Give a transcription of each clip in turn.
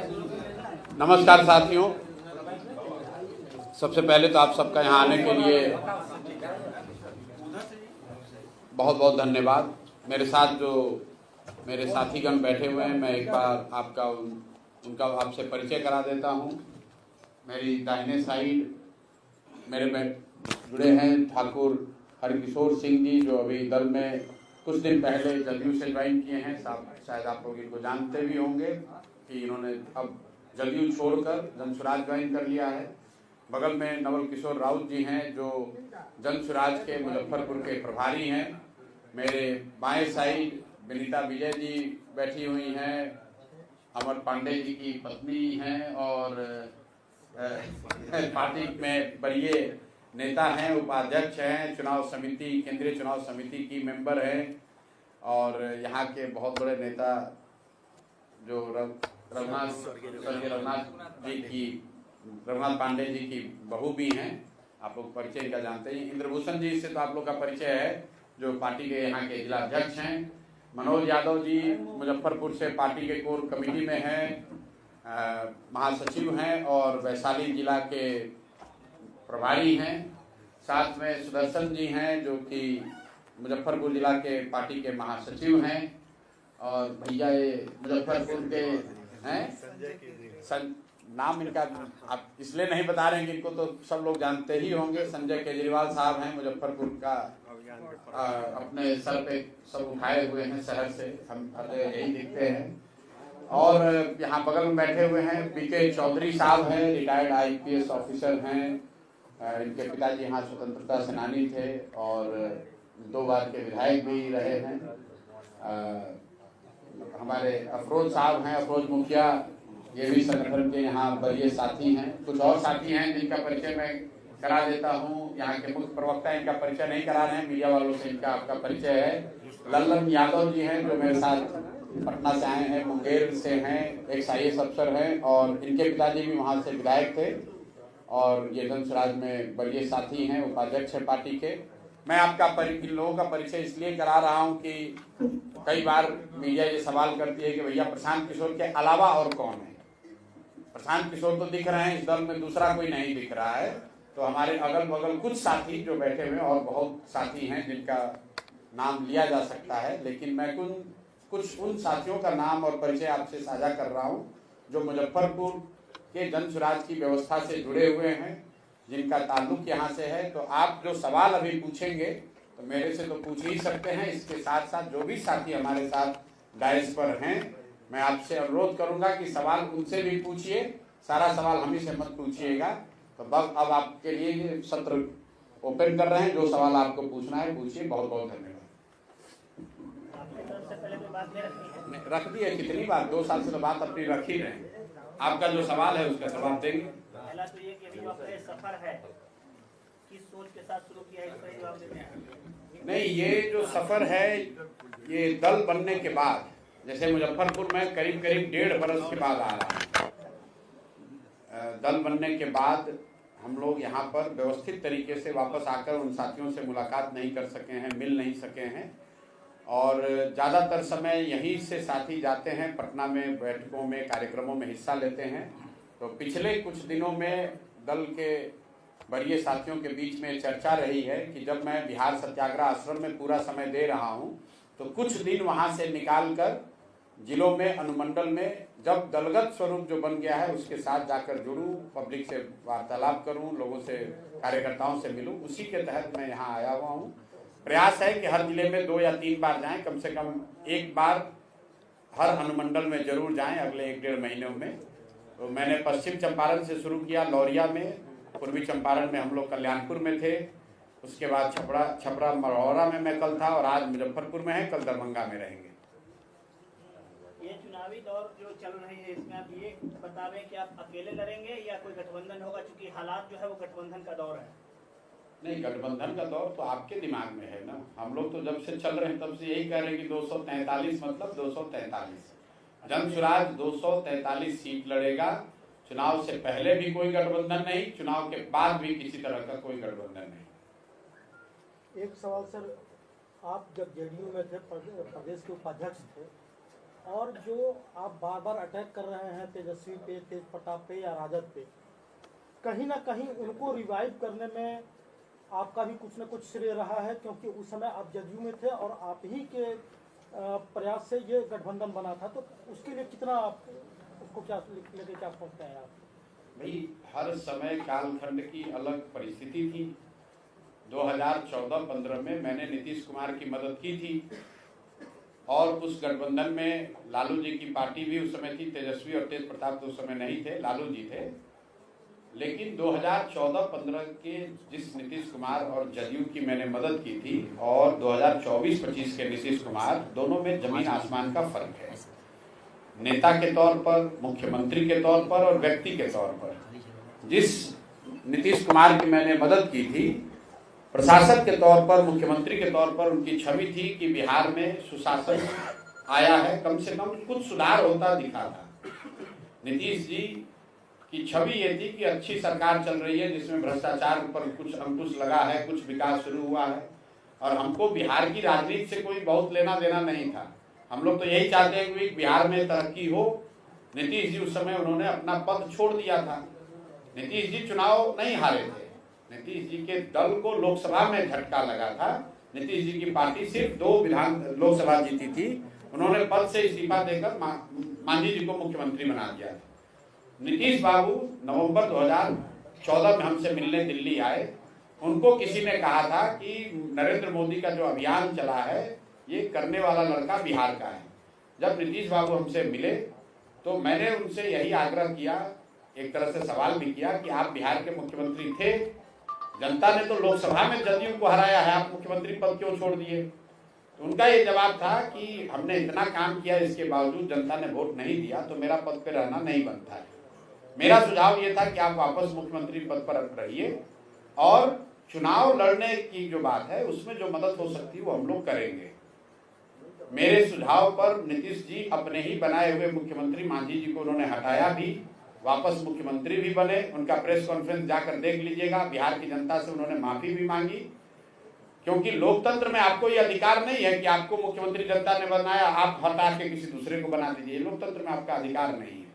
नमस्कार साथियों, सबसे पहले तो आप सबका यहाँ आने के लिए बहुत बहुत धन्यवाद। मेरे साथ जो मेरे साथीगण बैठे हुए हैं, मैं एक बार उनका आपसे परिचय करा देता हूँ। मेरी दाहिने साइड मेरे जुड़े हैं ठाकुर हरकिशोर सिंह जी, जो अभी दल में कुछ दिन पहले जदयू से ज्वाइन किए हैं। शायद आप लोग इनको जानते भी होंगे कि इन्होंने अब जदयू छोड़कर जनसुराज ज्वाइन कर लिया है। बगल में नवल किशोर राउत जी हैं, जो जनसुराज के मुजफ्फरपुर के प्रभारी हैं। मेरे बाएं साइड विनीता विजय जी बैठी हुई हैं, अमर पांडे जी की पत्नी हैं और पार्टी में वरीय नेता हैं, उपाध्यक्ष हैं, चुनाव समिति, केंद्रीय चुनाव समिति की मेंबर हैं और यहाँ के बहुत बड़े नेता जो रघुनाथ पांडे जी की बहू भी हैं। आप लोग परिचय का जानते हैं। इंद्रभूषण जी से तो आप लोग का परिचय है, जो पार्टी के यहाँ के जिला अध्यक्ष हैं। मनोज यादव जी मुजफ्फरपुर से पार्टी के कोर कमेटी में हैं, महासचिव हैं और वैशाली जिला के प्रभारी हैं। साथ में सुदर्शन जी हैं, जो कि मुजफ्फरपुर जिला के पार्टी के महासचिव हैं। और भैया ये मुजफ्फरपुर के हैं, नाम इनका आप इसलिए नहीं बता रहे हैं कि इनको तो सब लोग जानते ही होंगे। संजय केजरीवाल साहब हैं, मुजफ्फरपुर का अपने सर पे सब उठाए हुए हैं शहर से, हम यही दिखते हैं। और यहाँ बगल में बैठे हुए हैं बीके चौधरी साहब हैं, रिटायर्ड IPS ऑफिसर हैं। इनके पिताजी यहाँ स्वतंत्रता सेनानी थे और 2 बार के विधायक भी रहे हैं। हमारे अफरोज साहब हैं, अफरोज मुखिया, ये भी संगठन के यहाँ वरीय साथी हैं। कुछ और साथी हैं जिनका परिचय मैं करा देता हूँ। यहाँ के मुख्य प्रवक्ता इनका परिचय नहीं करा रहे हैं, मीडिया वालों से इनका आपका परिचय है। लल्लन यादव जी हैं, जो मेरे साथ पटना से आए हैं, मुंगेर से हैं, एक IAS अफसर हैं और इनके पिताजी भी वहाँ से विधायक थे और ये जनसुराज में वरीय साथी हैं, उपाध्यक्ष है पार्टी के। मैं आपका इन लोगों का परिचय इसलिए करा रहा हूँ कि कई बार मीडिया ये सवाल करती है कि भैया प्रशांत किशोर के अलावा और कौन है। प्रशांत किशोर तो दिख रहे हैं, इस दल में दूसरा कोई नहीं दिख रहा है। तो हमारे अगल बगल कुछ साथी जो बैठे हुए हैं और बहुत साथी हैं जिनका नाम लिया जा सकता है, लेकिन मैं कुछ उन साथियों का नाम और परिचय आपसे साझा कर रहा हूं जो मुजफ्फरपुर के जनसुराज की व्यवस्था से जुड़े हुए हैं, जिनका ताल्लुक यहाँ से है। तो आप जो सवाल अभी पूछेंगे तो मेरे से तो पूछ ही सकते हैं। इसके साथ साथ जो भी साथी हमारे साथ डायस पर हैं, मैं आपसे अनुरोध करूंगा कि सवाल उनसे भी पूछिए, सारा सवाल हम ही से मत पूछिएगा। तो बस अब आपके लिए सत्र ओपन कर रहे हैं, जो सवाल आपको पूछना है पूछिए। बहुत बहुत धन्यवाद। रख दी है, कितनी बार, 2 साल से तो बात अपनी रख ही रहे हैं। आपका जो सवाल है उसका जवाब देंगे। पहला तो ये कि अभी आपका सफर है, किस सोच के साथ शुरू किया है, इसका जवाब देते हैं। नहीं, ये जो सफर है ये दल बनने के बाद, जैसे मुजफ्फरपुर में करीब 1.5 बरस के बाद आ रहा है। दल बनने के बाद हम लोग यहाँ पर व्यवस्थित तरीके से वापस आकर उन साथियों से मुलाकात नहीं कर सके हैं, मिल नहीं सके हैं और ज़्यादातर समय यहीं से साथी जाते हैं, पटना में बैठकों में, कार्यक्रमों में हिस्सा लेते हैं। तो पिछले कुछ दिनों में दल के वरीय साथियों के बीच में चर्चा रही है कि जब मैं बिहार सत्याग्रह आश्रम में पूरा समय दे रहा हूँ तो कुछ दिन वहाँ से निकाल कर जिलों में, अनुमंडल में, जब दलगत स्वरूप जो बन गया है उसके साथ जाकर जुड़ूं, पब्लिक से वार्तालाप करूं, लोगों से, कार्यकर्ताओं से मिलूं। उसी के तहत मैं यहाँ आया हुआ हूँ। प्रयास है कि हर जिले में 2 या 3 बार जाएं, कम से कम 1 बार हर अनुमंडल में जरूर जाएं अगले 1-1.5 महीनों में। तो मैंने पश्चिम चंपारण से शुरू किया, लौरिया में, पूर्वी चंपारण में हम लोग कल्याणपुर में थे, उसके बाद छपरा मरौरा में मैं कल था और आज मुजफ्फरपुर में है, कल दरभंगा में रहेंगे। ये चुनावी दौर जो चल रही है इसमें आप ये बतावें कि आप अकेले लड़ेंगे या कोई गठबंधन होगा, क्योंकि हालात जो है वो गठबंधन का दौर है। नहीं, गठबंधन का दौर तो आपके दिमाग में है ना। हम लोग तो जब से चल रहे हैं तब से यही कह रहे हैं कि 243 मतलब 243 जनसुराज 243 सीट लड़ेगा। चुनाव से पहले भी कोई गठबंधन नहीं, चुनाव के बाद भी किसी तरह का कोई गठबंधन नहीं। एक सवाल सर, आप जब JDU में थे, प्रदेश के उपाध्यक्ष थे, और जो आप बार बार अटैक कर रहे हैं तेजस्वी पे, तेज प्रताप पे या राजद पे, कहीं ना कहीं उनको रिवाइव करने में आपका भी कुछ न कुछ श्रेय रहा है, क्योंकि उस समय आप जदयू में थे और आप ही के प्रयास से ये गठबंधन बना था। तो उसके लिए कितना आप उसको क्या लेके क्या सोचते हैं आप? भाई, हर समय कालखंड की अलग परिस्थिति थी। 2014-15 में मैंने नीतीश कुमार की मदद की थी और उस गठबंधन में लालू जी की पार्टी भी उस समय थी। तेजस्वी और तेज प्रताप तो उस समय नहीं थे, लालू जी थे। लेकिन 2014-15 के जिस नीतीश कुमार और जदयू की मैंने मदद की थी और 2024-25 के नीतीश कुमार, दोनों में जमीन आसमान का फर्क है। नेता के तौर पर, मुख्यमंत्री के तौर पर और व्यक्ति के तौर पर जिस नीतीश कुमार की मैंने मदद की थी, प्रशासक के तौर पर, मुख्यमंत्री के तौर पर उनकी छवि थी कि बिहार में सुशासन आया है, कम से कम कुछ सुधार होता दिखा था। नीतीश जी की छवि ये थी कि अच्छी सरकार चल रही है जिसमें भ्रष्टाचार पर कुछ अंकुश लगा है, कुछ विकास शुरू हुआ है। और हमको बिहार की राजनीति से कोई बहुत लेना देना नहीं था। हम लोग तो यही चाहते हैं कि बिहार में तरक्की हो। नीतीश जी उस समय उन्होंने अपना पद छोड़ दिया था। नीतीश जी चुनाव नहीं हारे थे। नीतीश जी के दल को लोकसभा में झटका लगा था। नीतीश जी की पार्टी सिर्फ 2 विधान लोकसभा जीती थी। उन्होंने पद से इस्तीफा देकर मांझी जी को मुख्यमंत्री बना दिया था। नीतीश बाबू नवंबर 2014 में हमसे मिलने दिल्ली आए। उनको किसी ने कहा था कि नरेंद्र मोदी का जो अभियान चला है ये करने वाला लड़का बिहार का है। जब नीतीश बाबू हमसे मिले तो मैंने उनसे यही आग्रह किया, एक तरह से सवाल भी किया कि आप बिहार के मुख्यमंत्री थे, जनता ने तो लोकसभा में जदयू को हराया है, आप मुख्यमंत्री पद क्यों छोड़ दिए? तो उनका ये जवाब था कि हमने इतना काम किया, इसके बावजूद जनता ने वोट नहीं दिया तो मेरा पद पे रहना नहीं बनता है। मेरा सुझाव ये था कि आप वापस मुख्यमंत्री पद पर रहिए और चुनाव लड़ने की जो बात है उसमें जो मदद हो सकती है वो हम लोग करेंगे। मेरे सुझाव पर नीतीश जी अपने ही बनाए हुए मुख्यमंत्री मांझी जी को उन्होंने हटाया भी, वापस मुख्यमंत्री भी बने। उनका प्रेस कॉन्फ्रेंस जाकर देख लीजिएगा। बिहार की जनता से उन्होंने माफी भी मांगी, क्योंकि लोकतंत्र में आपको ये अधिकार नहीं है कि आपको मुख्यमंत्री जनता ने बनाया आप हटा के किसी दूसरे को बना दीजिए। लोकतंत्र में आपका अधिकार नहीं है।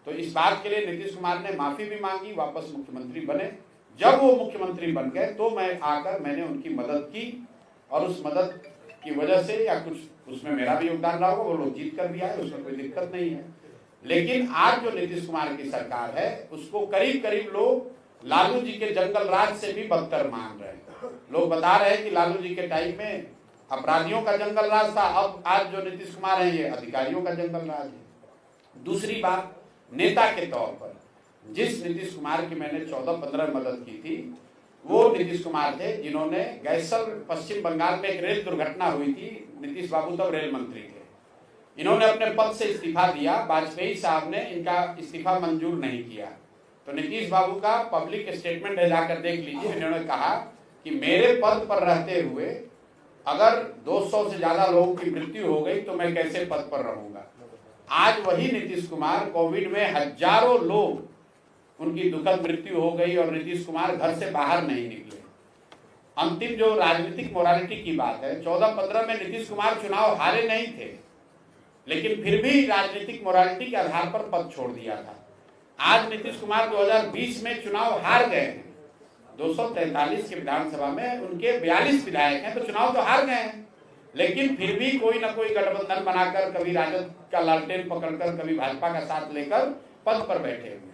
तो इस बात के लिए नीतीश कुमार ने माफी भी मांगी, वापस मुख्यमंत्री बने। जब वो मुख्यमंत्री बन गए तो मैंने उनकी मदद की और उस मदद की वजह से या कुछ उसमें मेरा भी योगदान रहा होगा, वो लोग जीत कर भी आए, उसमें कोई दिक्कत नहीं है। लेकिन आज जो नीतीश कुमार की सरकार है उसको करीब करीब लोग लालू जी के जंगल राज से भी बदतर मान रहे हैं। लोग बता रहे हैं कि लालू जी के टाइम में अपराधियों का जंगल राज था, अब आज जो नीतीश कुमार है ये अधिकारियों का जंगल राज है। दूसरी बात, नेता के तौर पर जिस नीतीश कुमार की मैंने 14-15 मदद की थी वो नीतीश कुमार थे जिन्होंने गैसल पश्चिम बंगाल में एक रेल दुर्घटना हुई थी। नीतीश बाबू तब रेल मंत्री थे। इन्होंने अपने पद से इस्तीफा दिया, वाजपेयी साहब ने इनका इस्तीफा मंजूर नहीं किया। तो नीतीश बाबू का पब्लिक स्टेटमेंट है, जाकर देख लीजिए। इन्होंने कहा कि मेरे पद पर रहते हुए अगर 200 से ज्यादा लोगों की मृत्यु हो गई तो मैं कैसे पद पर रहूंगा। आज वही नीतीश कुमार, कोविड में हजारों लोग उनकी दुखद मृत्यु हो गई और नीतीश कुमार घर से बाहर नहीं निकले। अंतिम जो राजनीतिक मोरालिटी की बात है, 14-15 में नीतीश कुमार चुनाव हारे नहीं थे, लेकिन फिर भी राजनीतिक मोरालिटी के आधार पर पद छोड़ दिया था। आज नीतीश कुमार 2020 में चुनाव हार गए हैं। 243 के विधानसभा में उनके 42 विधायक हैं, तो चुनाव तो हार गए हैं, लेकिन फिर भी कोई ना कोई गठबंधन बनाकर, कभी राजद का लालटेन पकड़कर, कभी भाजपा का साथ लेकर पद पर बैठे हुए।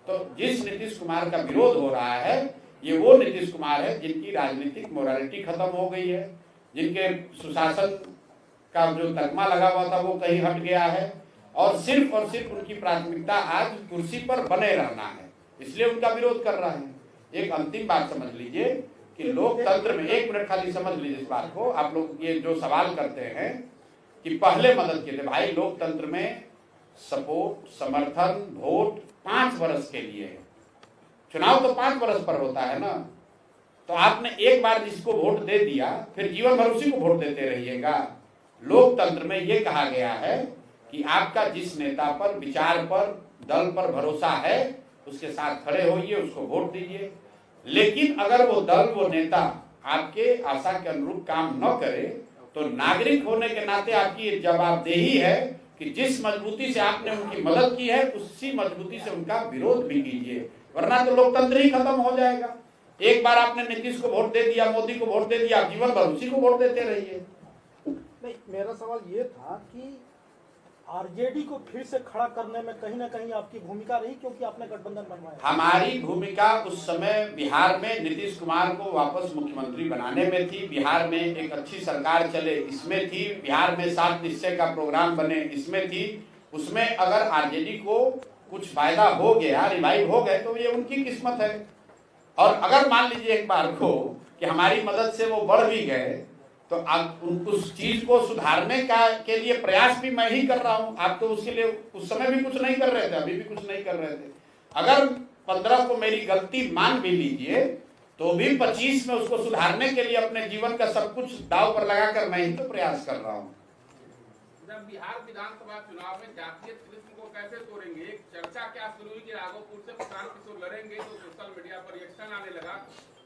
तो जिस नीतीश कुमार का विरोध हो रहा है ये वो नीतीश कुमार है जिनकी राजनीतिक मोरालिटी खत्म हो गई है, जिनके सुशासन का जो तकमा लगा हुआ था वो कहीं हट गया है और सिर्फ उनकी प्राथमिकता आज कुर्सी पर बने रहना है, इसलिए उनका विरोध कर रहा है। एक अंतिम बात समझ लीजिए कि लोकतंत्र में, 1 मिनट खाली समझ लीजिए इस बात को। आप लोग ये जो सवाल करते हैं कि पहले मदद के थे, भाई लोकतंत्र में सपोर्ट, समर्थन, वोट 5 वर्ष के लिए है। चुनाव तो 5 वर्ष पर होता है ना, तो आपने एक बार जिसको वोट दे दिया फिर जीवन भर उसी को वोट देते रहिएगा। लोकतंत्र में ये कहा गया है कि आपका जिस नेता पर, विचार पर, दल पर भरोसा है उसके साथ खड़े होइए, उसको वोट दीजिए। लेकिन अगर वो दल, वो नेता आपके आशा के अनुरूप काम न करे तो नागरिक होने के नाते आपकी जवाबदेही है कि जिस मजबूती से आपने उनकी मदद की है उसी मजबूती से उनका विरोध भी कीजिए, वरना तो लोकतंत्र ही खत्म हो जाएगा। एक बार आपने नीतीश को वोट दे दिया, मोदी को वोट दे दिया, जीवन भर उसी को वोट देते रहिए। नहीं, मेरा सवाल ये था कि आरजेडी को फिर से खड़ा करने में कहीं ना कहीं आपकी भूमिका रही, क्योंकि आपने गठबंधन बनवाया। हमारी भूमिका उस समय बिहार में नीतीश कुमार को वापस मुख्यमंत्री बनाने में थी, बिहार में एक अच्छी सरकार चले इसमें थी, बिहार में 7 निश्चय का प्रोग्राम बने इसमें थी। उसमें अगर आरजेडी को कुछ फायदा हो गया, रिवाइव हो गए, तो ये उनकी किस्मत है। और अगर मान लीजिए एक बार को कि हमारी मदद से वो बढ़ भी गए, तो अब उस चीज को सुधारने के लिए प्रयास भी मैं ही कर रहा हूं। आप तो उसके लिए उस समय भी कुछ नहीं कर रहे थे, अभी भी कुछ नहीं कर रहे थे। अगर 15 को मेरी गलती मान भी लीजिए, तो भी 25 में उसको सुधारने के लिए अपने जीवन का सब कुछ दांव पर लगाकर मैं ही तो प्रयास कर रहा हूँ। जब बिहार विधानसभा चुनाव में जातीय तिरस्म को कैसे तोड़ेंगे, एक चर्चा क्या शुरू हुई कि राघोपुर से प्रशांत किशोर लड़ेंगे, तो सोशल मीडिया पर रिएक्शन आने लगा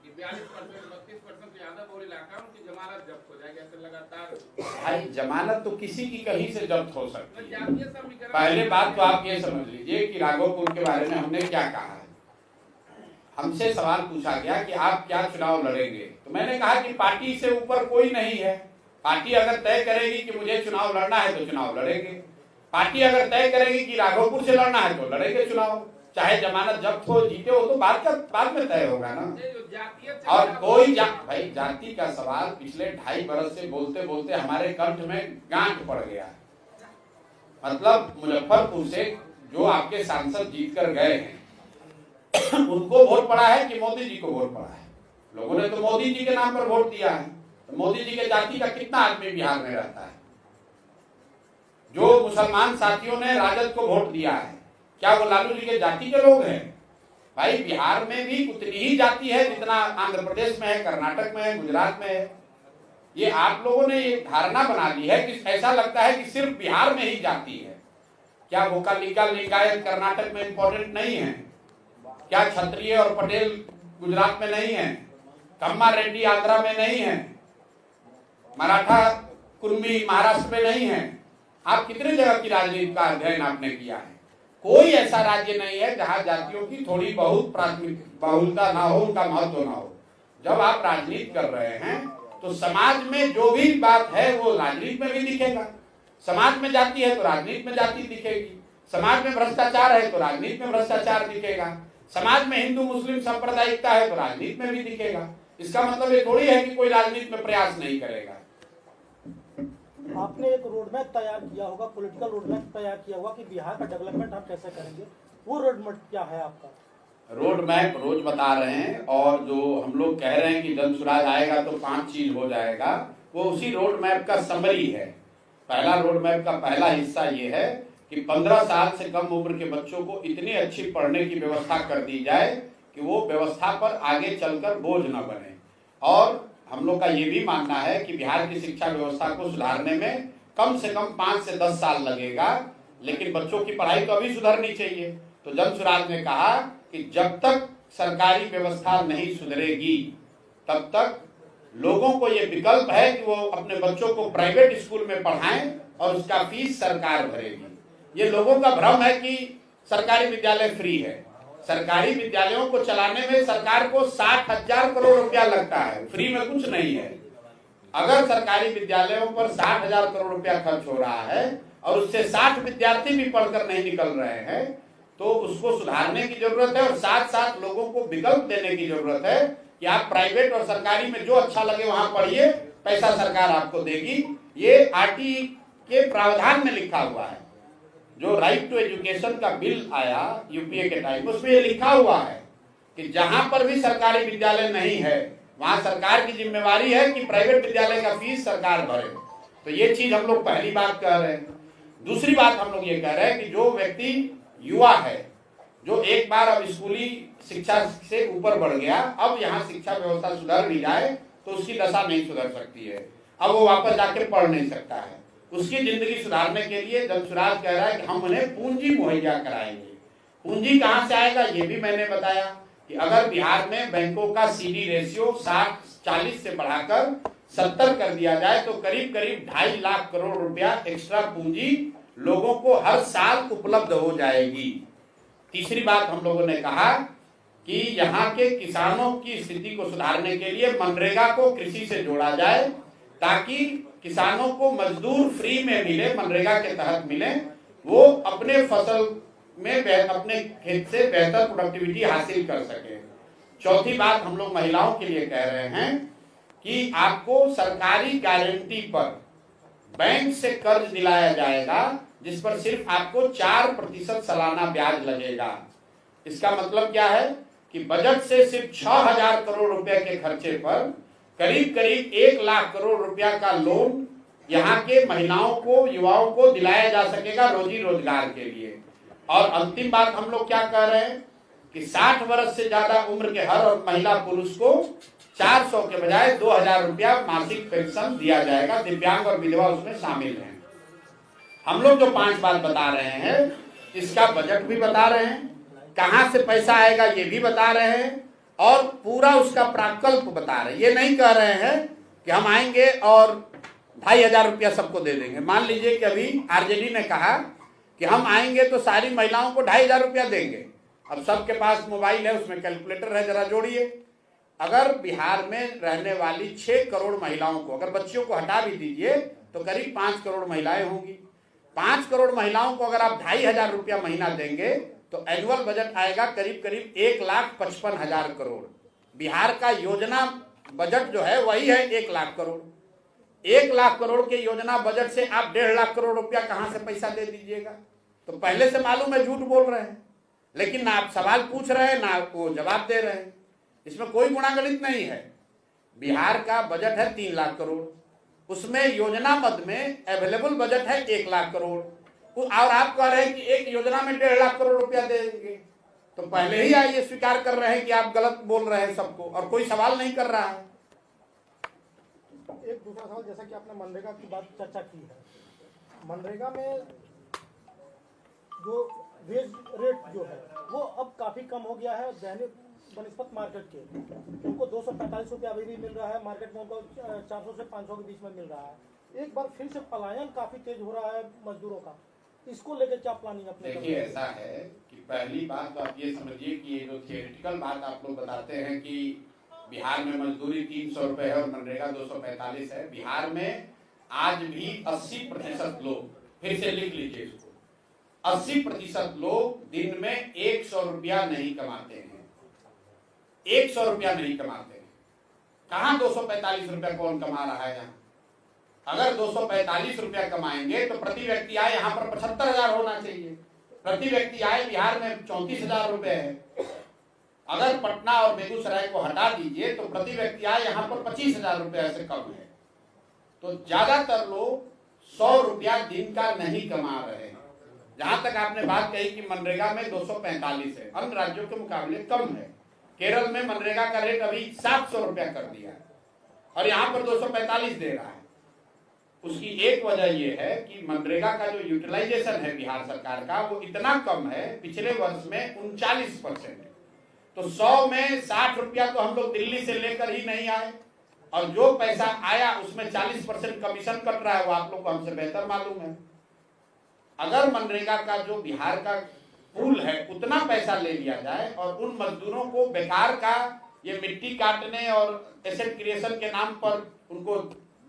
कि 42% 32% यादव बहुल इलाका उनकी जमानत जब्त हो जाएगी। ऐसे लगातार भाई जमानत तो किसी की कहीं से जब्त हो सकती है। जातीय समीकरण पहले बात तो आप ये समझ लीजिए कि राघोपुर के बारे में हमने क्या कहा है। हमसे सवाल पूछा गया कि आप क्या चुनाव लड़ेंगे, तो मैंने कहा कि पार्टी से ऊपर कोई नहीं है। पार्टी अगर तय करेगी कि मुझे चुनाव लड़ना है तो चुनाव लड़ेंगे, पार्टी अगर तय करेगी कि राघोपुर से लड़ना है तो लड़ेंगे चुनाव, चाहे जमानत जब्त हो जीते हो तो बाद में तय होगा ना। और कोई भाई जाति का सवाल पिछले 2.5 बरस से बोलते बोलते हमारे कंठ में गांठ पड़ गया है। मतलब मुजफ्फरपुर से जो आपके सांसद जीत कर गए हैं उनको वोट पड़ा है कि मोदी जी को वोट पड़ा है? लोगों ने तो मोदी जी के नाम पर वोट दिया है। तो मोदी जी के जाति का कितना आदमी बिहार में रहता है? जो मुसलमान साथियों ने राजद को वोट दिया है, क्या वो लालू जी के जाति के लोग हैं? भाई बिहार में भी उतनी ही जाति है जितना आंध्र प्रदेश में है, कर्नाटक में है, गुजरात में है। ये आप लोगों ने ये धारणा बना ली है कि ऐसा लगता है कि सिर्फ बिहार में ही जाति है। क्या वोकालिका लिंगायत कर्नाटक में इंपॉर्टेंट नहीं है? क्या क्षत्रिय और पटेल गुजरात में नहीं है? कम्मा रेड्डी आंध्रा में नहीं है? मराठा कुर्मी महाराष्ट्र में नहीं है? आप कितने जगह की राजनीति का अध्ययन आपने किया है? कोई ऐसा राज्य नहीं है जहां जातियों की थोड़ी बहुत प्राथमिक बहुलता ना हो, उनका महत्व ना हो। जब आप राजनीति कर रहे हैं तो समाज में जो भी बात है वो राजनीति में भी दिखेगा। समाज में जाति है तो राजनीति में जाति दिखेगी, समाज में भ्रष्टाचार है तो राजनीति में भ्रष्टाचार दिखेगा, समाज में हिंदू मुस्लिम सांप्रदायिकता है तो राजनीति में भी दिखेगा। इसका मतलब ये थोड़ी है कि कोई राजनीति में प्रयास नहीं करेगा। आपने एक रोड मैप तैयार किया होगा, पॉलिटिकल रोड मैप तैयार किया होगा कि बिहार का डेवलपमेंट हम कैसे करेंगे, वो रोड मैप क्या है आपका? रोड मैप रोज बता रहे हैं, और जो हम लोग कह रहे हैं कि जन सुराज आएगा तो 5 चीज हो जाएगा, वो उसी रोड मैप का समरी है। पहला रोड मैप का पहला हिस्सा ये है कि 15 साल से कम उम्र के बच्चों को इतनी अच्छी पढ़ने की व्यवस्था कर दी जाए कि वो व्यवस्था पर आगे चलकर बोझ न बने। और हम लोग का ये भी मानना है कि बिहार की शिक्षा व्यवस्था को सुधारने में कम से कम 5 से 10 साल लगेगा, लेकिन बच्चों की पढ़ाई तो अभी सुधरनी चाहिए। तो जन सुराज ने कहा कि जब तक सरकारी व्यवस्था नहीं सुधरेगी तब तक लोगों को ये विकल्प है कि वो अपने बच्चों को प्राइवेट स्कूल में पढ़ाएं और उसका फीस सरकार भरेगी। ये लोगों का भ्रम है कि सरकारी विद्यालय फ्री है। सरकारी विद्यालयों को चलाने में सरकार को 60,000 करोड़ रुपया लगता है, फ्री में कुछ नहीं है। अगर सरकारी विद्यालयों पर 60,000 करोड़ रुपया खर्च हो रहा है और उससे 60 विद्यार्थी भी पढ़कर नहीं निकल रहे हैं, तो उसको सुधारने की जरूरत है। और साथ साथ लोगों को विकल्प देने की जरूरत है कि आप प्राइवेट और सरकारी में जो अच्छा लगे वहां पढ़िए, पैसा सरकार आपको देगी। ये आरटी के प्रावधान में लिखा हुआ है। जो राइट टू एजुकेशन का बिल आया यूपीए के टाइम, उसमें ये लिखा हुआ है कि जहां पर भी सरकारी विद्यालय नहीं है वहां सरकार की जिम्मेवारी है कि प्राइवेट विद्यालय का फीस सरकार भरे। तो ये चीज हम लोग पहली बात कह रहे हैं। दूसरी बात हम लोग ये कह रहे हैं कि जो व्यक्ति युवा है, जो एक बार अब स्कूली शिक्षा से ऊपर बढ़ गया, अब यहाँ शिक्षा व्यवस्था सुधर नहीं जाए तो उसकी दशा नहीं सुधर सकती है। अब वो वापस जाके पढ़ नहीं सकता है। उसकी जिंदगी सुधारने के लिए जन सुराज कह रहा है कि हम उन्हें पूंजी मुहैया कराएंगे। पूंजी कहां से आएगा ये भी मैंने बताया कि अगर बिहार में बैंकों का सीडी रेशियो 40 से बढ़ाकर 70 कर दिया जाए तो करीब करीब 2.5 लाख करोड़ रुपया एक्स्ट्रा पूंजी लोगों को हर साल उपलब्ध हो जाएगी। तीसरी बात हम लोगों ने कहा कि यहाँ के किसानों की स्थिति को सुधारने के लिए मनरेगा को कृषि से जोड़ा जाए, ताकि किसानों को मजदूर फ्री में मिले, मनरेगा के तहत मिले, वो अपने फसल में अपने खेत से बेहतर प्रोडक्टिविटी हासिल कर सके। चौथी बात हम लोग महिलाओं के लिए कह रहे हैं कि आपको सरकारी गारंटी पर बैंक से कर्ज दिलाया जाएगा, जिस पर सिर्फ आपको 4% सालाना ब्याज लगेगा। इसका मतलब क्या है कि बजट से सिर्फ 6,000 करोड़ रुपए के खर्चे पर करीब करीब 1 लाख करोड़ रुपया का लोन यहाँ के महिलाओं को, युवाओं को दिलाया जा सकेगा रोजी रोजगार के लिए। और अंतिम बात हम लोग क्या कह रहे हैं कि 60 वर्ष से ज्यादा उम्र के हर महिला पुरुष को 400 के बजाय 2,000 रुपया मासिक पेंशन दिया जाएगा। दिव्यांग और विधवा उसमें शामिल हैं। हम लोग जो 5 बात बता रहे हैं, इसका बजट भी बता रहे हैं, कहां से पैसा आएगा ये भी बता रहे हैं, और पूरा उसका प्राकल्प बता रहे हैं। ये नहीं कह रहे हैं कि हम आएंगे और 2,500 रुपया सबको दे देंगे। मान लीजिए कि अभी आरजेडी ने कहा कि हम आएंगे तो सारी महिलाओं को 2,500 रुपया देंगे। अब सबके पास मोबाइल है, उसमें कैलकुलेटर है, जरा जोड़िए। अगर बिहार में रहने वाली 6 करोड़ महिलाओं को, अगर बच्चियों को हटा भी दीजिए तो करीब 5 करोड़ महिलाएं होंगी। 5 करोड़ महिलाओं को अगर आप 2,500 रुपया महीना देंगे तो एनुअल बजट आएगा करीब करीब 1,55,000 करोड़। बिहार का योजना बजट जो है वही है 1 लाख करोड़। 1 लाख करोड़ के योजना बजट से आप 1.5 लाख करोड़ रुपया कहां से पैसा दे दीजिएगा? तो पहले से मालूम है झूठ बोल रहे हैं, लेकिन ना आप सवाल पूछ रहे हैं ना वो जवाब दे रहे हैं। इसमें कोई गुणागणित नहीं है। बिहार का बजट है 3 लाख करोड़, उसमें योजना मद में अवेलेबल बजट है 1 लाख करोड़, और आप कह रहे हैं कि एक योजना में 1.5 लाख करोड़ रुपया देंगे। तो पहले ही ये स्वीकार कर रहे हैं कि आप गलत बोल रहे हैं सबको, और कोई सवाल नहीं कर रहा है। एक दूसरा सवाल, जैसा कि आपने मनरेगा की बात चर्चा की है, मनरेगा में जो वेज रेट जो है वो अब काफी कम हो गया है दैनिक बनस्पत मार्केट के। उनको 245 रुपया अभी भी मिल रहा है, मार्केट में उनको 400 से 500 के बीच में मिल रहा है। एक बार फिर से पलायन काफी तेज हो रहा है मजदूरों का, इसको लेकर क्या प्लानिंग अपने? देखिए, ऐसा है कि पहली बात तो आप ये समझिए कि ये जो थियोरिटिकल बात आप लोग बताते हैं कि बिहार में मजदूरी 300 रुपए है और मनरेगा 245 है, बिहार में आज भी 80% लोग, फिर से लिख लीजिए इसको, 80% लोग दिन में 100 रुपया नहीं कमाते हैं। 100 रुपया नहीं कमाते हैं। कहां 245 रुपया कौन कमा रहा है यहाँ? अगर 245 रुपया कमाएंगे तो प्रति व्यक्ति आय यहाँ पर 75,000 होना चाहिए। प्रति व्यक्ति आय बिहार में 34,000 रुपए है। अगर पटना और बेगूसराय को हटा दीजिए तो प्रति व्यक्ति आय यहाँ पर 25,000 रुपए से कम है। तो ज्यादातर लोग 100 रुपया दिन का नहीं कमा रहे हैं। जहां तक आपने बात कही कि मनरेगा में 245 है, अन्य राज्यों के मुकाबले कम है। केरल में मनरेगा का रेट अभी 700 रुपया कर दिया है और यहाँ पर 245 दे रहा है। उसकी एक वजह यह है कि मनरेगा का जो यूटिलाइजेशन है बिहार सरकार का वो इतना कम है, पिछले वर्ष में 39%। तो 100 में 60 रुपया तो हम लोग दिल्ली से लेकर ही नहीं आए, और जो पैसा आया उसमें 40% कमीशन कट रहा है, वो आप लोग को हमसे बेहतर मालूम है। अगर मनरेगा का जो बिहार का पूल है उतना पैसा ले लिया जाए और उन मजदूरों को बेकार का ये मिट्टी काटने और एसेट क्रिएशन के नाम पर उनको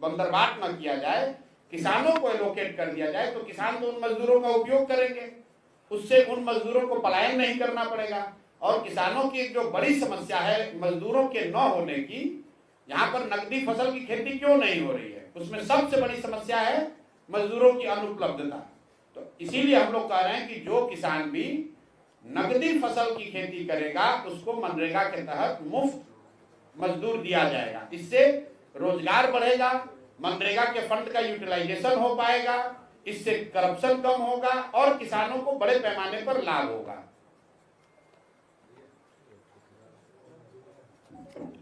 बंदरबाट न किया जाए, किसानों को एलोकेट कर दिया जाए, तो किसान तो उन मजदूरों का उपयोग करेंगे, उससे उन मजदूरों को पलायन नहीं करना पड़ेगा। और किसानों की जो बड़ी समस्या है मजदूरों के न होने की, यहाँ पर नकदी फसल की खेती क्यों नहीं हो रही है, उसमें सबसे बड़ी समस्या है मजदूरों की अनुपलब्धता। तो इसीलिए हम लोग कह रहे हैं कि जो किसान भी नकदी फसल की खेती करेगा उसको मनरेगा के तहत मुफ्त मजदूर दिया जाएगा। इससे रोजगार बढ़ेगा, मनरेगा के फंड का यूटिलाइजेशन हो पाएगा, इससे करप्शन कम होगा और किसानों को बड़े पैमाने पर लाभ होगा।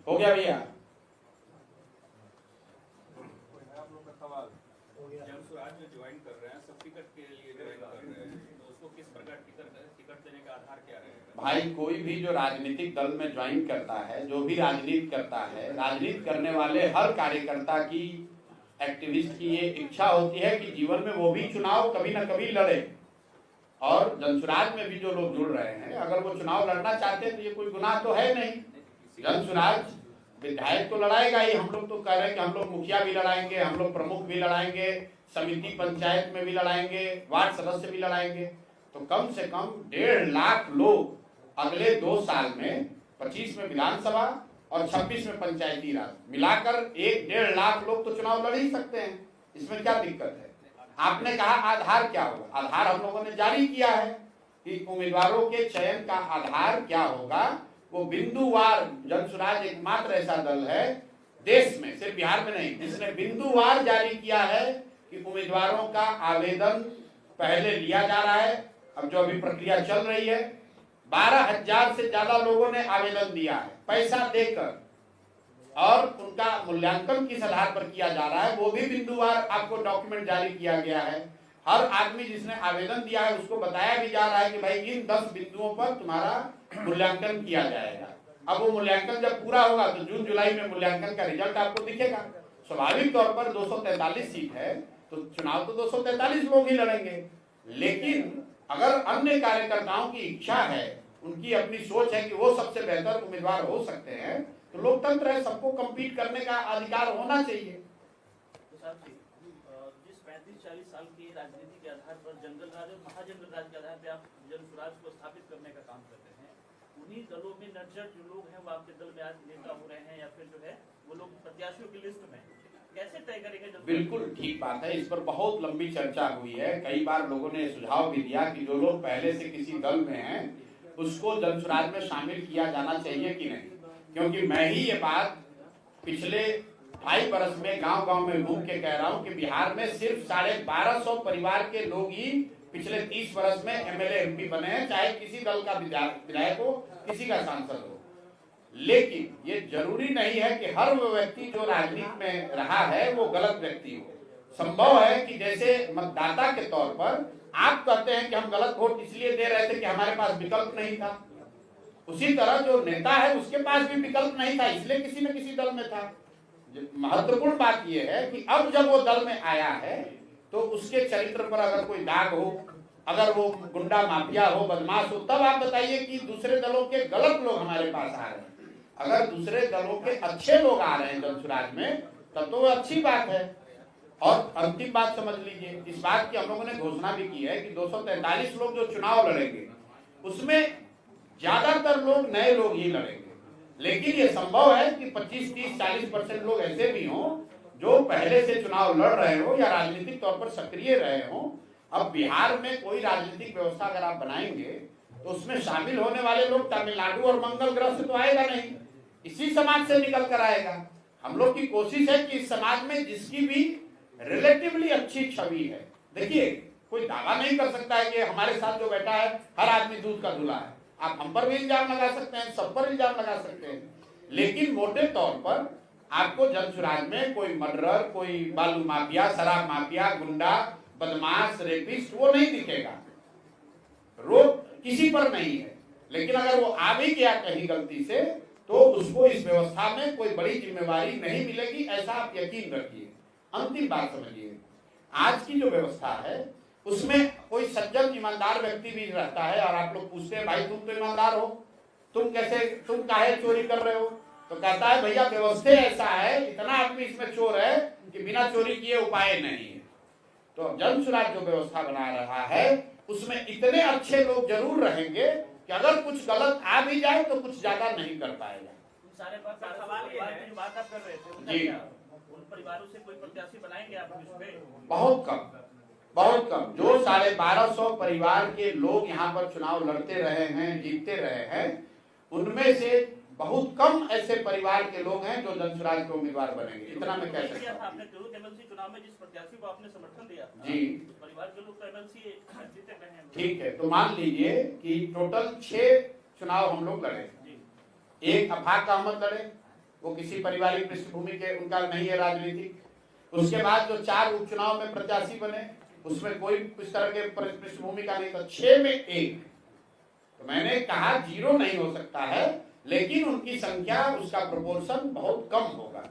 हो गया भैया? जब स्वराज जो ज्वाइन कर रहे हैं, सब टिकट के लिए ज्वाइन कर रहे हैं, तो उसको किस प्रकार टिकट देने का आधार क्या रहेगा? भाई, कोई भी जो राजनीतिक दल में ज्वाइन करता है, जो भी राजनीति करता है, राजनीति करने वाले हर कार्यकर्ता की एक्टिविस्ट की ये इच्छा होती है कि जीवन में वो भी चुनाव कभी ना कभी लड़े, और जनसुराज में भी जो लोग जुड़ रहे हैं अगर वो चुनाव लड़ना चाहते हैं तो ये कोई गुनाह तो है नहीं। जनसुराज विधायक तो लड़ाएगा ही, हम लोग तो कह रहे हैं कि हम लोग मुखिया भी लड़ाएंगे, हम लोग प्रमुख भी लड़ाएंगे, समिति पंचायत में भी लड़ाएंगे, वार्ड सदस्य भी लड़ाएंगे। तो कम से कम 1.5 लाख लोग अगले 2 साल में 25 में विधानसभा और 26 में पंचायती राज मिलाकर 1.5 लाख लोग तो चुनाव लड़ ही सकते हैं। इसमें क्या दिक्कत है? आपने कहा आधार क्या होगा? आधार हम लोगों ने जारी किया है कि उम्मीदवारों के चयन का आधार क्या होगा। वो बिंदुवार, जनसुराज एकमात्र ऐसा दल है देश में, सिर्फ बिहार में नहीं, जिसने बिंदुवार जारी किया है कि उम्मीदवारों का आवेदन पहले लिया जा रहा है। अब जो अभी प्रक्रिया चल रही है, 12,000 से ज्यादा लोगों ने आवेदन दिया है पैसा देकर, और उनका मूल्यांकन किस आधार पर किया जा रहा है वो भी बिंदुवार आपको डॉक्यूमेंट जारी किया गया है। हर आदमी जिसने आवेदन दिया है उसको बताया भी जा रहा है कि भाई इन 10 बिंदुओं पर तुम्हारा मूल्यांकन किया जाएगा। अब वो मूल्यांकन जब पूरा होगा तो जून जुलाई में मूल्यांकन का रिजल्ट आपको दिखेगा। स्वाभाविक तौर पर 243 सीट है तो चुनाव तो 243 लोग ही लड़ेंगे, लेकिन अगर अन्य कार्यकर्ताओं की इच्छा है, उनकी अपनी सोच है कि वो सबसे बेहतर उम्मीदवार हो सकते हैं, तो लोकतंत्र है, सबको कम्पीट करने का अधिकार होना चाहिए। तो साहब जी, जिस 35-40 साल की राजनीति के आधार पर जंगल राज और महाजंगल राज के आधार पर आप जनसुराज को स्थापित करने का काम करते हैं, उन्हीं दलों में नर्जर जो लोग हैं वो आपके दल में आज नेता हो रहे हैं या फिर जो है वो लोग प्रत्याशियों की लिस्ट में, कैसे तय करेंगे? बिल्कुल ठीक बात है, इस पर बहुत लंबी चर्चा हुई है। कई बार लोगों ने सुझाव भी दिया कि जो लोग पहले से किसी दल में हैं उसको जनसुराज में शामिल किया जाना चाहिए कि नहीं, क्योंकि मैं ही ये बात पिछले 2.5 बरस में गांव-गांव में घूम के कह रहा हूं कि बिहार में सिर्फ 1250 परिवार के लोग ही पिछले 30 बरस में एमएलए एमपी बने हैं, चाहे किसी दल का विधायक हो, किसी का सांसद हो। लेकिन ये जरूरी नहीं है कि हर वो व्यक्ति जो राजनीति में रहा है वो गलत व्यक्ति हो। संभव है कि जैसे मतदाता के तौर पर आप कहते हैं कि हम गलत वोट इसलिए दे रहे थे कि हमारे पास विकल्प नहीं था, उसी तरह जो नेता है उसके पास भी विकल्प नहीं था, इसलिए किसी न किसी दल में था। महत्वपूर्ण बात यह है कि अब जब वो दल में आया है तो उसके चरित्र पर अगर कोई दाग हो, अगर वो गुंडा माफिया हो, बदमाश हो, तब आप बताइए कि दूसरे दलों के गलत लोग हमारे पास आ रहे हैं। अगर दूसरे दलों के अच्छे लोग आ रहे हैं जनसुराज में तब तो वो अच्छी बात है। और अंतिम बात समझ लीजिए, इस बात की हम लोगों ने घोषणा भी की है कि 243 लोग जो चुनाव लड़ेंगे उसमें ज्यादातर लोग नए लोग ही लड़ेंगे, लेकिन ये संभव है कि 25, 30, 40% लोग ऐसे भी हों जो पहले से चुनाव लड़ रहे हो या राजनीतिक तौर पर सक्रिय रहे हो। अब बिहार में कोई राजनीतिक व्यवस्था अगर आप बनाएंगे तो उसमें शामिल होने वाले लोग तमिलनाडु और मंगल ग्रह से तो आएगा नहीं, इसी समाज से निकल कर आएगा। हम लोग की कोशिश है कि इस समाज में जिसकी भी रिलेटिवली अच्छी छवि है, देखिए कोई दावा नहीं कर सकता है कि हमारे साथ जो बैठा है हर आदमी दूध का धुला है। आप हम पर भी इल्जाम लगा सकते हैं, सब पर इल्जाम लगा सकते हैं, लेकिन मोटे तौर पर आपको जनसुराज में कोई मर्डरर, कोई बालू माफिया, शराब माफिया, गुंडा, बदमाश, रेपिस्ट वो नहीं दिखेगा। रोक किसी पर नहीं है, लेकिन अगर वो आ भी गया कहीं गलती से तो उसको इस व्यवस्था में कोई बड़ी जिम्मेवारी नहीं मिलेगी, ऐसा आप यकीन रखिए। अंतिम बात समझिए, आज की जो व्यवस्था है उसमें कोई सज्जन ईमानदार व्यक्ति भी रहता है और आप लोग पूछते हैं भाई तुम तो ईमानदार हो, तुम काहे चोरी कर रहे हो, तो कहता है भैया व्यवस्था ऐसा है, इतना आदमी इसमें चोर है कि बिना चोरी किए उपाय नहीं है। तो जनसुराज जो व्यवस्था बना रहा है उसमें इतने अच्छे लोग जरूर रहेंगे कि अगर कुछ गलत आ भी जाए तो कुछ ज्यादा नहीं कर पाएगा। सारे सवाल ये है, बात आप कर रहे थे जी, उन परिवारों से कोई प्रत्याशी बनाएंगे आप इसमें? बहुत कम। जो 1250 परिवार के लोग यहाँ पर चुनाव लड़ते रहे हैं, जीतते रहे हैं, उनमें से बहुत कम ऐसे परिवार के लोग हैं जो जनसुराज के उम्मीदवार बनेंगे, इतना मैं कह सकता हूँ। आपने जरूर एमएलसी चुनाव में जिस प्रत्याशी को आपने समर्थन दिया जी, परिवार के लोग तो एमएलसी जीते गए हैं। ठीक है, तो मान लीजिए कि टोटल 6 चुनाव हम लोग लड़े, एक अफाक अहमद लड़े, वो किसी पारिवारिक पृष्ठभूमि के उनका नहीं है राजनीतिक। उसके बाद जो 4 उपचुनाव में प्रत्याशी बने उसमें कोई इस तरह के पृष्ठभूमि का नहीं था, 6 में 1। तो मैंने कहा 0 नहीं हो सकता है, लेकिन उनकी संख्या, उसका प्रोपोर्शन बहुत कम होगा।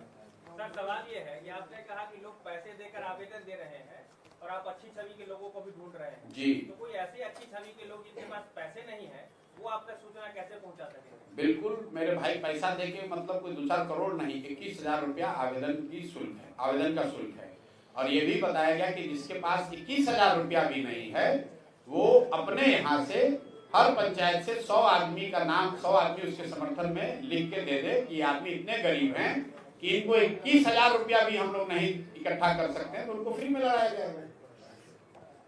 सर सवाल ये है कि आपने कहा कि लोग पैसे देकर आवेदन दे रहे हैं और आप अच्छी छवि के लोगों को भी ढूंढ रहे हैं जी। तो कोई ऐसी अच्छी छवि के लोग जिनके पास पैसे नहीं है वो आप तक सूचना कैसे पहुंचा सकेंगे? बिल्कुल मेरे भाई, पैसा देके मतलब कोई 2-4 करोड़ नहीं, 21,000 रुपया आवेदन की शुल्क है, आवेदन का शुल्क है। और ये भी बताया गया कि जिसके पास 21,000 रुपया भी नहीं है वो अपने यहाँ से हर पंचायत से 100 आदमी का नाम, 100 आदमी उसके समर्थन में लिख के दे दे कि ये आदमी इतने गरीब हैं कि इनको 21,000 रुपया भी हम लोग नहीं इकट्ठा कर सकते हैं, तो उनको फ्री में लड़ाया जाएगा।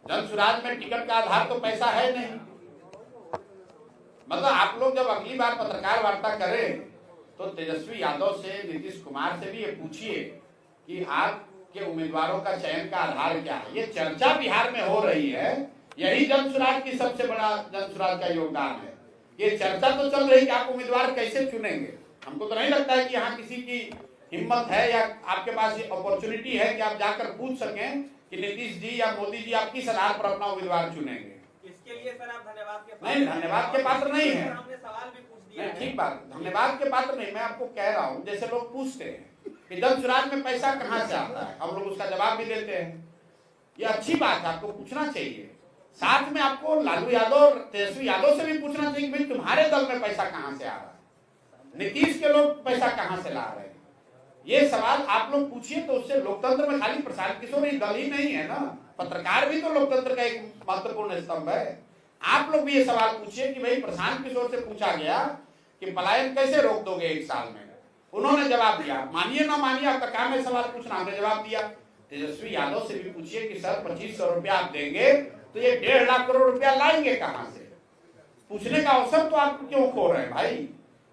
जन सुराज में टिकट का आधार तो पैसा है नहीं। मतलब आप लोग जब अगली बार पत्रकार वार्ता करें तो तेजस्वी यादव से, नीतीश कुमार से भी ये पूछिए कि आपके उम्मीदवारों का चयन का आधार क्या है। ये चर्चा बिहार में हो रही है, यही जन सुराज की सबसे बड़ा जन सुराज का योगदान है। ये चर्चा तो चल रही है कि आप उम्मीदवार कैसे चुनेंगे। हमको तो नहीं लगता है कि यहाँ किसी की हिम्मत है या आपके पास ये अपॉर्चुनिटी है कि आप जाकर पूछ सकें कि नीतीश जी या मोदी जी आप किस आधार पर अपना उम्मीदवार चुनेंगे। इसके लिए सर आप धन्यवाद के नहीं, धन्यवाद के पात्र नहीं है। हमने सवाल भी पूछ दिया है। ठीक बात, धन्यवाद के पात्र नहीं। मैं आपको कह रहा हूँ जैसे लोग पूछते हैं कि जन सुराज में पैसा कहाँ से आता है, हम लोग उसका जवाब भी देते हैं। ये अच्छी बात है, आपको पूछना चाहिए। साथ में आपको लालू यादव और तेजस्वी यादव से भी पूछना चाहिए कि भाई तुम्हारे दल में पैसा कहाँ से आ रहा है, नीतीश के लोग पैसा कहाँ से ला रहे हैं। ये सवाल आप लोग पूछिए तो उससे लोकतंत्र में खाली प्रशांत किशोर ही दल ही नहीं है ना, पत्रकार भी तो लोकतंत्र का एक महत्वपूर्ण स्तंभ है। आप लोग भी ये सवाल पूछिए कि भाई प्रशांत किशोर से पूछा गया कि पलायन कैसे रोक दोगे 1 साल में, उन्होंने जवाब दिया। मानिए ना मानिए, आपका काम है सवाल पूछना, हमने जवाब दिया। तेजस्वी यादव से भी पूछिए कि सर 2500 रुपया आप देंगे तो ये 1.5 लाख करोड़ रुपया लाएंगे कहां से। पूछने का अवसर तो आप क्यों खो रहे हैं भाई।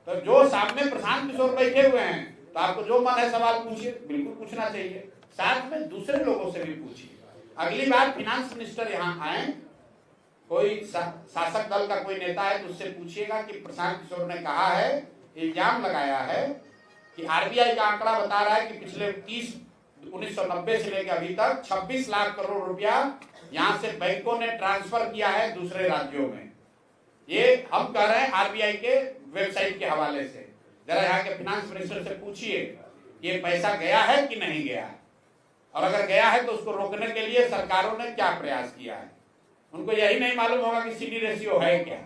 तो जो सामने प्रशांत किशोर बैठे हुए हैं तो आपको जो मन है सवाल पूछिए, बिल्कुल पूछना चाहिए। साथ में दूसरे लोगों से भी पूछिए। अगली बार फाइनेंस मिनिस्टर यहाँ आए, कोई शासक दल का कोई नेता है तो उससे पूछिएगा कि प्रशांत किशोर ने कहा है, इल्जाम लगाया है कि आरबीआई का आंकड़ा बता रहा है कि पिछले 1990 से लेकर अभी तक 26 लाख करोड़ रुपया यहाँ से बैंकों ने ट्रांसफर किया है दूसरे राज्यों में। ये हम कह रहे हैं आरबीआई के वेबसाइट के हवाले से। जरा यहाँ के फाइनेंस मिनिस्टर से पूछिए ये पैसा गया है कि नहीं गया है, और अगर गया है तो उसको रोकने के लिए सरकारों ने क्या प्रयास किया है। उनको यही नहीं मालूम होगा कि सीडी रेशियो है क्या।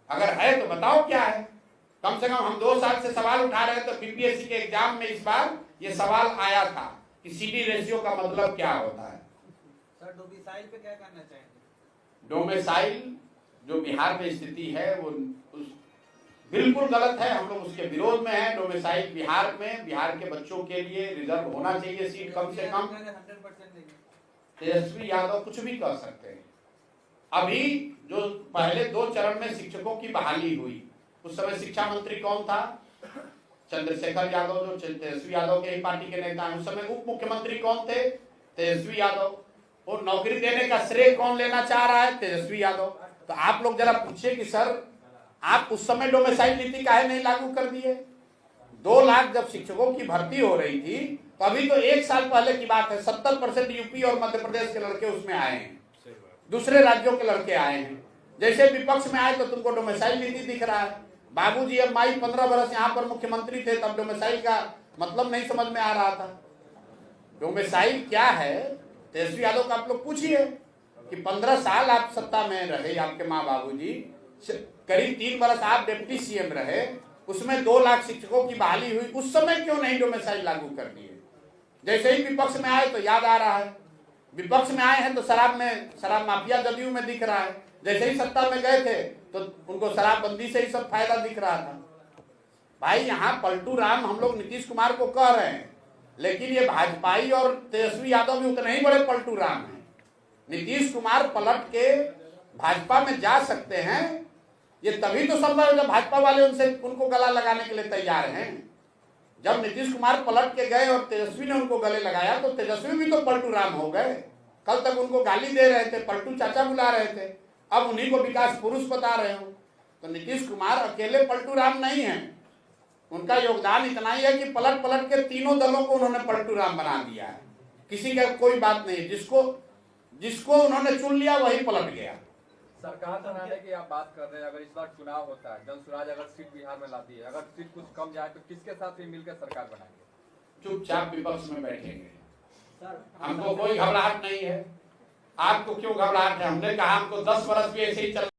अगर है तो बताओ क्या है। कम से कम हम 2 साल से सवाल उठा रहे हैं तो बीपीएससी के एग्जाम में इस बार ये सवाल आया था कि सीडी रेशियो का मतलब क्या होता है। सर डोमिसाइल पे क्या करना चाहेंगे? डोमिसाइल जो बिहार में स्थिति है वो बिल्कुल गलत है, हम लोग उसके विरोध में हैं। डोमिसाइल बिहार में, बिहार के बच्चों के लिए रिजर्व होना चाहिए सीट कम से कम। तेजस्वी यादव कुछ भी कर सकते हैं। अभी जो पहले 2 चरण में शिक्षकों की बहाली हुई, उस समय शिक्षा मंत्री कौन था? चंद्रशेखर यादव, जो तेजस्वी यादव के ही पार्टी के नेता हैं। उस समय उप मुख्यमंत्री कौन थे? तेजस्वी यादव। और नौकरी देने का श्रेय कौन लेना चाह रहा है? तेजस्वी यादव। तो आप लोग जरा पूछिए कि सर आप उस समय डोमिसाइल नीति काहे नहीं लागू कर दिए? 2 लाख जब शिक्षकों की भर्ती हो रही थी तो अभी तो 1 साल पहले की बात है, 70% यूपी और मध्य प्रदेश के लड़के उसमें आए हैं, दूसरे राज्यों के लड़के आए हैं। जैसे विपक्ष में आए तो तुमको डोमिसाइल नीति दिख रहा है। बाबूजी अब माई 15 वर्ष यहाँ पर मुख्यमंत्री थे, तब डोमिसाइल का मतलब नहीं समझ में आ रहा था। डोमिसाइल क्या है? तेजस्वी यादव का आप लोग पूछिए कि 15 साल आप सत्ता में रहे, आपके माँ बाबूजी, करीब 3 वर्ष आप डिप्टी सीएम रहे, उसमें 2 लाख शिक्षकों की बहाली हुई, उस समय क्यों नहीं डोमिसाइल लागू कर दिए? जैसे ही विपक्ष में आए तो याद आ रहा है, विपक्ष में आए हैं तो शराब माफिया जदयू में दिख रहा है। जैसे ही सत्ता में गए थे तो उनको शराबबंदी से ही सब फायदा दिख रहा था। भाई यहाँ पलटू राम हम लोग नीतीश कुमार को कह रहे हैं, लेकिन ये भाजपाई और तेजस्वी यादव भी उतने ही बड़े पलटू राम हैं। नीतीश कुमार पलट के भाजपा में जा सकते हैं, ये तभी तो संभव है जब भाजपा वाले उनको गला लगाने के लिए तैयार हैं। जब नीतीश कुमार पलट के गए और तेजस्वी ने उनको गले लगाया तो तेजस्वी भी तो पलटू राम हो गए। कल तक उनको गाली दे रहे थे, पलटू चाचा बुला रहे थे, अब उन्हीं को विकास पुरुष बता रहे हो। तो नीतीश कुमार अकेले पलटू राम नहीं है, उनका योगदान इतना ही है कि पलट पलट के तीनों दलों को उन्होंने पलटू राम बना दिया है। किसी का कोई बात नहीं, जिसको उन्होंने चुन लिया वही पलट गया। सरकार बनाने की आप बात कर रहे हैं, अगर इस बार चुनाव होता है, जन सुराज अगर सीट बिहार में लाती है, अगर सीट कुछ कम जाए तो किसके साथ भी मिलकर सरकार बनाएंगे? चुपचाप विपक्ष में बैठेंगे। हमको कोई घबराहट नहीं है। आपको क्यों घबराहट है? हमने कहा हमको 10 वर्ष भी ऐसे ही चल